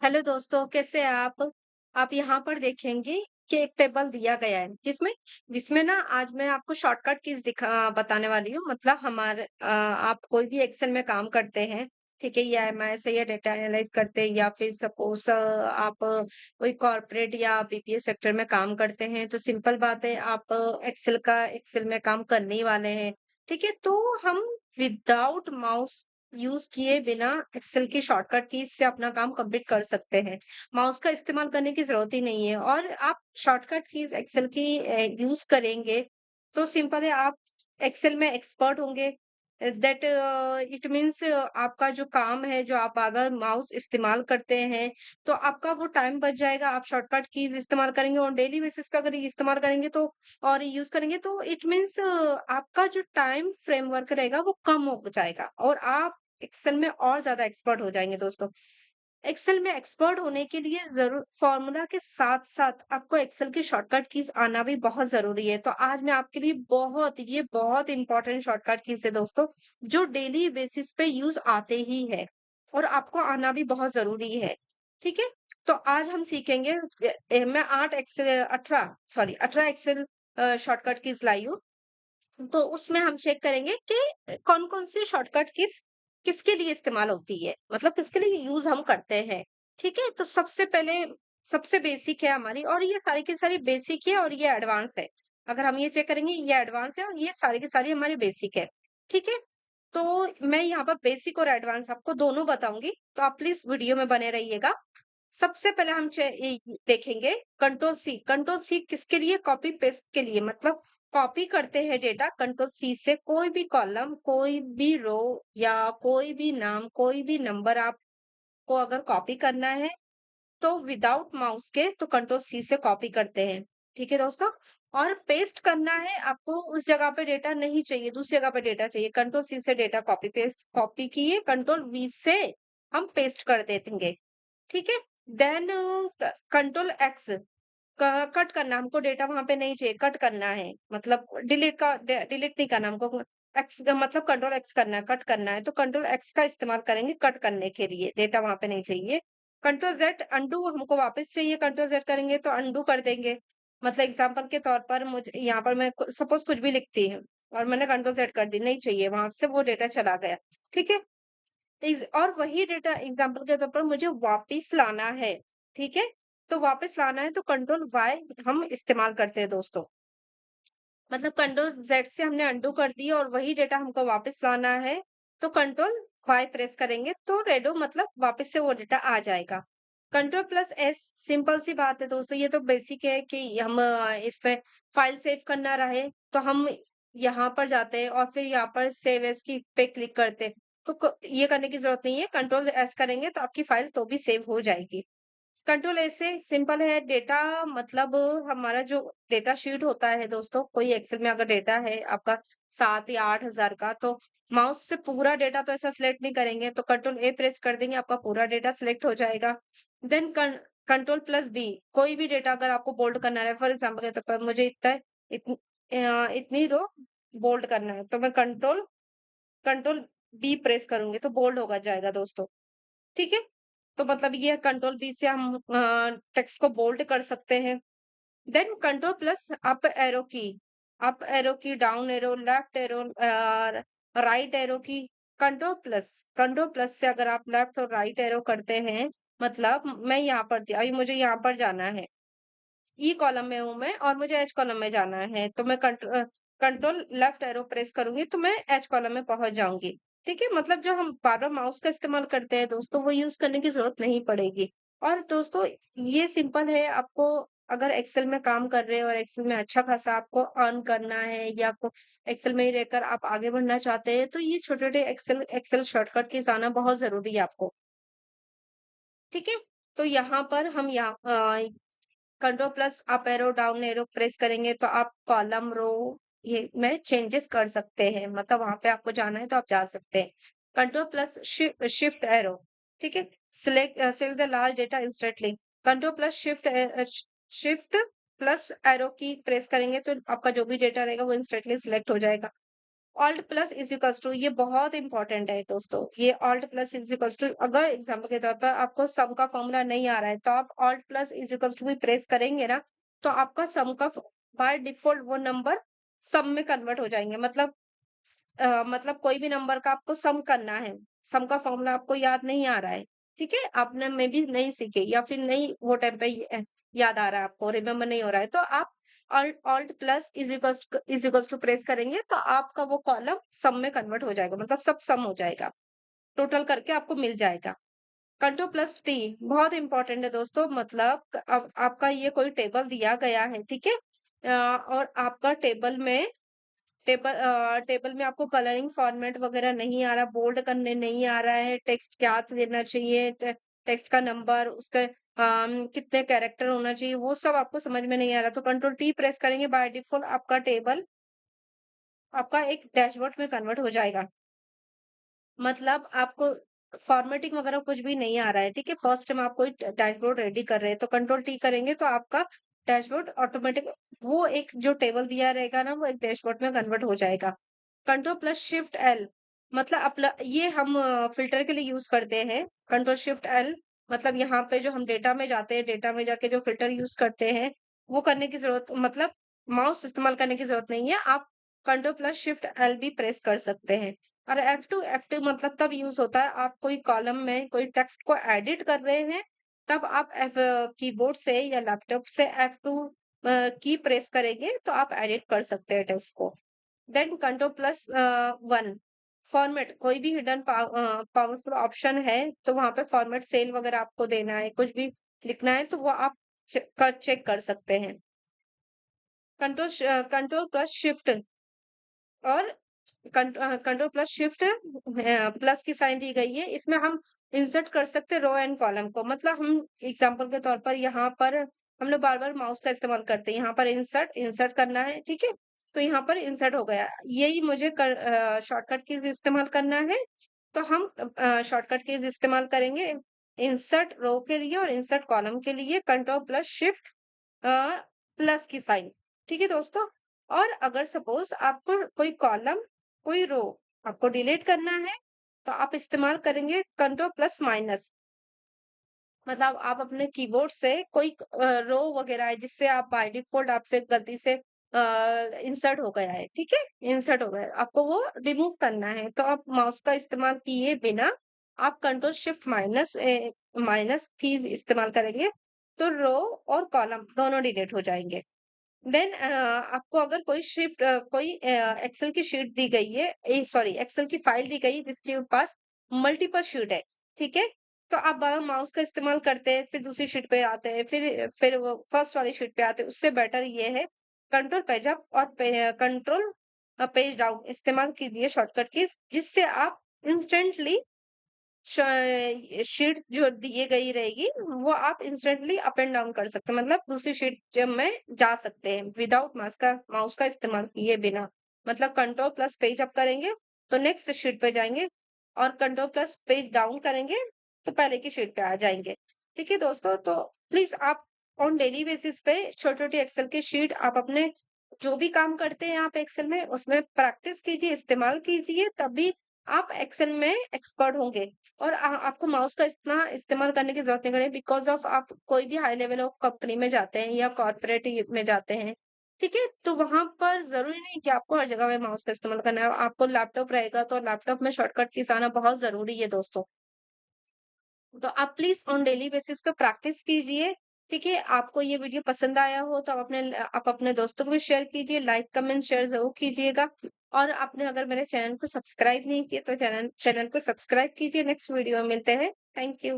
Hello दोस्तों, कैसे हैं आप? आप यहाँ पर देखेंगे कि एक टेबल दिया गया है, जिसमें जिसमें ना आज मैं आपको शॉर्टकट कीज़ बताने वाली हूँ। मतलब आप कोई भी एक्सेल में काम करते हैं, ठीक है? या एमआई से या डेटा एनालाइज़ करते हैं या फिर सपोज़ आप कोई कॉर्पोरेट या बीपीओ सेक्टर में काम करते हैं, तो सिंपल बात है आप एक्सेल में काम करने ही वाले हैं, ठीक है? तो हम विदाउट माउस यूज़ किए बिना एक्सेल की शॉर्टकट कीज़ से अपना काम कंप्लीट कर सकते हैं। माउस का इस्तेमाल करने की ज़रूरत ही नहीं है और आप शॉर्टकट कीज़ एक्सेल की यूज़ करेंगे, तो सिंपल है आप एक्सेल में एक्सपर्ट होंगे। दैट इट मीन्स आपका जो काम है, जो आप बार-बार माउस इस्तेमाल करते हैं, तो आपका वो टाइम बच जाएगा। आप शॉर्टकट कीज़ इस्तेमाल करेंगे ऑन डेली बेसिस पे अगर ये इस्तेमाल करेंगे तो और यूज़ करेंगे तो इट मीन्स आपका जो टाइम फ्रेमवर्क रहेगा वो कम हो जाएगा और आप एक्सेल में और ज़्यादा एक्सपर्ट हो जाएँगे दोस्तों। एक्सेल में एक्सपर्ट होने के लिए ज़रूर फ़ॉर्मूला के साथ-साथ आपको एक्सेल की शॉर्टकट कीज़ आना भी बहुत ज़रूरी है। तो आज मैं आपके लिए ये बहुत इम्पोर्टेंट शॉर्टकट कीज़ है दोस्तों, जो डेली बेसिस पे यूज़ आते ही हैं और आपको आना भी बहुत ज़रूरी है। ठीक है? तो आज हम सीखेंगे मैं 18 एक्सेल शॉर्टकट कीज़ लाई हूँ। तो उसमें हम चेक करेंगे कि कौन-कौन सी शॉर्टकट किसके लिए इस्तेमाल होती है, मतलब किसके लिए यूज़ हम करते हैं, ठीक है? तो सबसे बेसिक है हमारी और ये सारी की सारी बेसिक है और ये एडवांस है। अगर हम ये चेक करेंगे ये एडवांस है और ये सारी की सारी हमारी बेसिक है, ठीक है? तो मैं यहाँ पर बेसिक और एडवांस आपको दोनों बताऊँगी, तो आप प्लीज़ वीडियो में बने रहिएगा। सबसे पहले हम देखेंगे कंट्रोल सी किसके लिए कॉपी पेस्ट के लिए मतलब कॉपी करते हैं डेटा कंट्रोल सी से कोई भी कॉलम कोई भी रो या कोई भी नाम कोई भी नंबर आपको अगर कॉपी करना है तो विदाउट माउस के तो कंट्रोल सी से कॉपी करते हैं, ठीक है दोस्तों। और पेस्ट करना है आपको उस जगह पे डेटा नहीं चाहिए दूसरी जगह पे डेटा चाहिए कंट्रोल सी से डेटा कॉपी किए कंट्रोल वी से हम पेस्ट कर देंगे, ठीक है? देन कंट्रोल एक्स कट करना हमको डेटा वहां पे नहीं चाहिए कट करना है मतलब डिलीट नहीं करना हमको एक्स का मतलब कंट्रोल एक्स करना है कट करना है तो कंट्रोल एक्स का इस्तेमाल करेंगे कट करने के लिए डेटा वहां पे नहीं चाहिए। कंट्रोल जेड अंडू हमको वापस चाहिए कंट्रोल जेड करेंगे तो अंडू कर देंगे। मतलब एग्जांपल के तौर पर मुझे यहाँ पर मैं सपोज कुछ भी लिखती हूँ और मैंने कंट्रोल जेड कर दी नहीं चाहिए वहां से वो डेटा चला गया, ठीक है? और वही डेटा एग्जांपल के तौर पर मुझे वापिस लाना है, ठीक है? तो वापस लाना है तो कंट्रोल वाई हम इस्तेमाल करते हैं दोस्तों। मतलब कंट्रोल ज़ेड से हमने अंडू कर दी और वही डेटा हमको वापस लाना है, तो कंट्रोल वाई प्रेस करेंगे तो रेडो मतलब वापस से वो डेटा आ जाएगा। कंट्रोल प्लस एस सिंपल सी बात है दोस्तों, ये तो बेसिक है कि हम इसमें फाइल सेव करना रहे, तो हम यहाँ पर जाते हैं और फिर यहाँ पर सेव एज़ की पे क्लिक करते हैं। तो ये करने की जरूरत नहीं है, कंट्रोल एस करेंगे तो आपकी फाइल तो भी सेव हो जाएगी। कंट्रोल ऐसे सिंपल है डेटा मतलब हमारा जो डेटा शीट होता है दोस्तों कोई एक्सेल में अगर डेटा है आपका 7 या 8,000 का तो माउस से पूरा डेटा तो ऐसा सिलेक्ट नहीं करेंगे तो कंट्रोल ए प्रेस कर देंगे आपका पूरा डेटा सिलेक्ट हो जाएगा। देन कंट्रोल प्लस बी कोई भी डेटा अगर आपको बोल्ड करना है फॉर एग्जांपल के तौर पर मुझे इतनी रो बोल्ड करना है तो मैं कंट्रोल बी प्रेस करूंगी तो बोल्ड होगा जाएगा दोस्तों, ठीक है? तो मतलब ये कंट्रोल बी से हम टेक्स्ट को बोल्ड कर सकते हैं। Then control plus up arrow key, down arrow, left arrow right arrow key, control plus से अगर आप लेफ्ट और राइट एरो करते हैं, मतलब मैं यहाँ पर थी, अभी मुझे यहाँ पर जाना है। ई कॉलम में हूँ मैं और मुझे एच कॉलम में जाना है, तो मैं कंट्रोल लेफ्ट एरो प्रेस करूँगी तो मैं एच कॉलम में पहुँच जाऊँगी। ठीक है? मतलब जो हम बार-बार माउस का इस्तेमाल करते हैं दोस्तों, वो यूज़ करने की ज़रूरत नहीं पड़ेगी। और दोस्तों ये सिंपल है, आपको अगर एक्सेल में काम कर रहे हो और एक्सेल में अच्छा खासा आपको अर्न करना है या आपको एक्सेल में ही रहकर आप आगे बढ़ना चाहते हैं, तो ये छोटे-छोटे एक्सेल शॉर्टकट कीज़ आना बहुत ज़रूरी है आपको। ठीक है? तो यहाँ पर हम control plus up arrow down arrow press करेंगे तो आप कॉलम रो ये में चेंजेस कर सकते हैं, मतलब वहां पे आपको जाना है तो आप जा सकते हैं। कंट्रोल प्लस शिफ्ट एरो, ठीक है? Select the large data instantly. Control plus shift plus arrow की प्रेस करेंगे तो आपका जो भी डेटा रहेगा वो इंस्टेंटली सिलेक्ट हो जाएगा। Alt plus is equals to, ये बहुत इंपॉर्टेंट है दोस्तों। ये alt plus is equals to, अगर एग्जाम्पल के तौर पर आपको सम का फॉर्मूला नहीं आ रहा है तो आप alt plus is equals to भी प्रेस करेंगे ना, तो आपका सम का बाय डिफॉल्ट वो नंबर सम में कन्वर्ट हो जाएंगे। मतलब कोई भी नंबर का आपको सम करना है, सम का फॉर्मूला आपको याद नहीं आ रहा है, ठीक है, आपने मे बी नहीं सीखे या फिर नहीं वो टाइम पे याद आ रहा है, आपको रिमेम्बर नहीं हो रहा है, तो आप alt alt plus is equals to press करेंगे तो आपका वो कॉलम सम में कन्वर्ट हो जाएगा, मतलब सब सम हो जाएगा, टोटल करके आपको मिल जाएगा। कंट्रोल प्लस टी बहुत इंपॉर्टेंट है दोस्तों। मतलब अब आपका ये कोई टेबल दिया गया है, ठीक है, और आपका टेबल में आपको कलरिंग फॉर्मेट वगैरह नहीं आ रहा, बोल्ड करने नहीं आ रहा है, टेक्स्ट क्या देना चाहिए, टेक्स्ट का नंबर, उसके कितने कैरेक्टर होना चाहिए, वो सब आपको समझ में नहीं आ रहा, तो कंट्रोल टी प्रेस करेंगे, बाय डिफॉल्ट आपका टेबल आपका एक डैशबोर्ड में कन्वर्ट हो जाएगा। मतलब आपको फॉर्मेटिंग वगैरह कुछ भी नहीं आ रहा है, ठीक है, फर्स्ट टाइम आप कोई डैशबोर्ड रेडी कर रहे हैं तो कंट्रोल टी करेंगे तो आपका डैशबोर्ड ऑटोमेटिक वो एक जो टेबल दिया रहेगा ना वो एक डैशबोर्ड में कन्वर्ट हो जाएगा। कंट्रोल प्लस शिफ्ट एल, मतलब ये हम फिल्टर के लिए यूज करते हैं। कंट्रोल शिफ्ट एल मतलब यहाँ पे जो हम डेटा में जाते हैं, डेटा में जाके जो फिल्टर यूज करते हैं वो करने की जरूरत, मतलब माउस इस्तेमाल करने की जरूरत नहीं है, आप कंट्रोल प्लस शिफ्ट एल भी प्रेस कर सकते हैं। और F2 मतलब तब यूज होता है आप कोई कॉलम में कोई टेक्स्ट को एडिट कर रहे हैं, तब आप कीबोर्ड से या लैपटॉप से F2 की प्रेस करेंगे तो आप एडिट कर सकते हैं टेक्स्ट को। Then control plus one format, कोई भी हिडन पावरफुल ऑप्शन है तो वहां पे फॉर्मेट सेल वगैरह आपको देना है, कुछ भी लिखना है तो वो आप चेक कर सकते हैं। कंट्रोल प्लस शिफ्ट और कंट्रोल प्लस शिफ्ट प्लस की साइन दी गई है, इसमें हम इंसर्ट कर सकते हैं रो एंड कॉलम को। मतलब हम एग्जांपल के तौर पर यहाँ पर हम लोग बार बार माउस का इस्तेमाल करते हैं, यहाँ पर इंसर्ट इंसर्ट करना है, ठीक है, तो यहाँ पर इंसर्ट हो गया, यही मुझे शॉर्टकट कीज इस्तेमाल करना है, तो हम शॉर्टकट कीज इस्तेमाल करेंगे इंसर्ट रो के लिए और इंसर्ट कॉलम के लिए कंट्रोल प्लस शिफ्ट प्लस की साइन, ठीक है दोस्तों। और अगर सपोज आपको कोई कॉलम कोई रो आपको डिलीट करना है तो आप इस्तेमाल करेंगे कंट्रोल प्लस माइनस। मतलब आप अपने कीबोर्ड से कोई रो वगैरह है जिससे आप बाय डिफॉल्ट आपसे गलती से इंसर्ट हो गया है, ठीक है, इंसर्ट हो गया है, आपको वो रिमूव करना है तो आप माउस का इस्तेमाल किए बिना आप control shift minus minus keys इस्तेमाल करेंगे तो रो और कॉलम दोनों डिलीट हो जाएंगे। देन आपको अगर कोई एक्सेल की शीट दी गई है, सॉरी एक्सेल की फाइल दी गई है जिसके पास मल्टीपल शीट है, ठीक है, तो आप बार माउस का इस्तेमाल करते हैं, फिर दूसरी शीट पे आते हैं, फिर वो फर्स्ट वाली शीट पे आते हैं, उससे बेटर ये है कंट्रोल पेज अप और कंट्रोल पेज डाउन इस्तेमाल कीजिए शॉर्टकट की, जिससे आप इंस्टेंटली शीट जो दिए गई रहेगी वो आप इंस्टेंटली अप एंड डाउन कर सकते हैं, मतलब दूसरी शीट जब में जा सकते हैं विदाउट माउस का इस्तेमाल किए बिना। मतलब कंट्रोल प्लस पेज अप करेंगे तो नेक्स्ट शीट पे जाएंगे और कंट्रोल प्लस पेज डाउन करेंगे तो पहले की शीट पे आ जाएंगे। ठीक है दोस्तों, तो प्लीज आप ऑन डेली बेसिस पे छोटी छोटी एक्सेल की शीट आप अपने जो भी काम करते हैं आप एक्सेल में उसमें प्रैक्टिस कीजिए, इस्तेमाल कीजिए, तभी आप एक्सेल में एक्सपर्ट होंगे। और आपको माउस का इतना इस्तेमाल करने की जरूरत नहीं पड़ेगी, बिकॉज ऑफ आप कोई भी हाई लेवल ऑफ कंपनी में जाते हैं या कॉर्पोरेट में जाते हैं, ठीक है, तो वहां पर जरूरी नहीं कि आपको हर जगह में माउस का इस्तेमाल करना है, आपको लैपटॉप रहेगा तो लैपटॉप में शॉर्टकट कीज आना बहुत जरूरी है दोस्तों। तो आप प्लीज ऑन डेली बेसिस पे प्रैक्टिस कीजिए, ठीक है। आपको ये वीडियो पसंद आया हो तो आप अपने दोस्तों को भी शेयर कीजिए, लाइक कमेंट शेयर जरूर कीजिएगा। और आपने अगर मेरे चैनल को सब्सक्राइब नहीं किया तो चैनल चैनल को सब्सक्राइब कीजिए। नेक्स्ट वीडियो में मिलते हैं। Thank you.